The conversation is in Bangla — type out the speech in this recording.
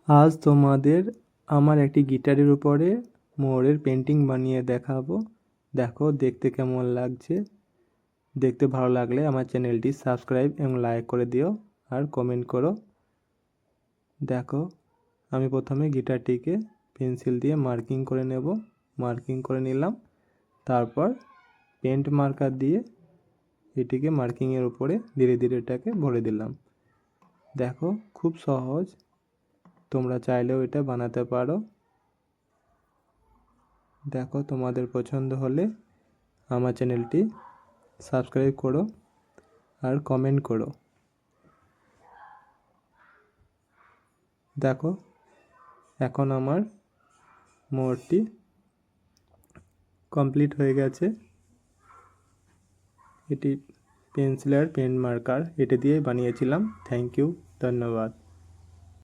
আজ তোমাদের আমার একটি গিটারের উপরে মোরের পেন্টিং বানিয়ে দেখাবো। দেখো দেখতে কেমন লাগছে। দেখতে ভালো লাগলে আমার চ্যানেলটি সাবস্ক্রাইব এবং লাইক করে দিও আর কমেন্ট করো। দেখো আমি প্রথমে গিটারটিকে পেন্সিল দিয়ে মার্কিং করে নেব। মার্কিং করে নিলাম, তারপর পেন্ট মার্কার দিয়ে এটিকে মার্কিংয়ের উপরে ধীরে ধীরে এটাকে ভরে দিলাম। দেখো খুব সহজ, তোমরা চাইলেও এটা বানাতে পারো। দেখো তোমাদের পছন্দ হলে আমার চ্যানেলটি সাবস্ক্রাইব করো আর কমেন্ট করো। দেখো এখন আমার মোড়টি কমপ্লিট হয়ে গেছে। এটি পেন্সিল আর পেন মার্কার এটি দিয়ে বানিয়েছিলাম। থ্যাংক ইউ, ধন্যবাদ।